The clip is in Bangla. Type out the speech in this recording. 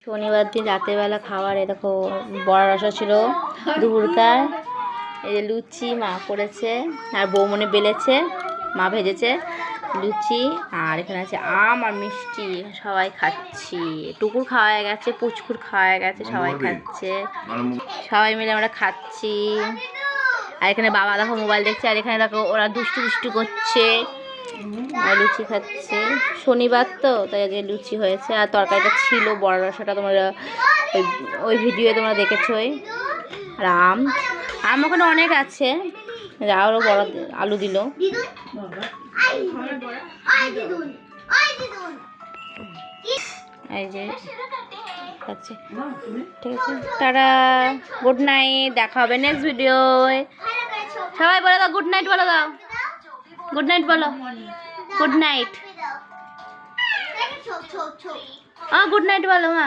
শনিবার দিন রাতেরবেলা খাবার দেখো বড়া রসা ছিল দুপুরকার। এই যে লুচি মা করেছে আর বৌমনে বেলেছে, মা ভেজেছে লুচি। আর এখানে আছে আম আর মিষ্টি, সবাই খাচ্ছি। টুকুর খাওয়া গেছে, পুচকুর খাওয়া গেছে, সবাই খাচ্ছে, সবাই মিলে আমরা খাচ্ছি। আর এখানে বাবা দেখো মোবাইল দেখছে, আর এখানে দেখো ওরা দুষ্টু দুষ্টু করছে, লুচি খাচ্ছে। শনিবার তো তাই আজকে লুচি হয়েছে। আর তরকারিটা ছিল বড়া রসাটা, তোমরা ওই ভিডিওয়ে তোমরা দেখেছোই। আর আম ওখানে অনেক আছে, আরও বড় আলু দিল। এই যে খাচ্ছে, ঠিক আছে, টাটা, গুড নাইট, দেখা হবে নেক্সট ভিডিওয়। সবাই বলে দাও গুড নাইট, বলে দাও গুড নাইট, বলো গুড নাইট, গুড নাইট বলো মা।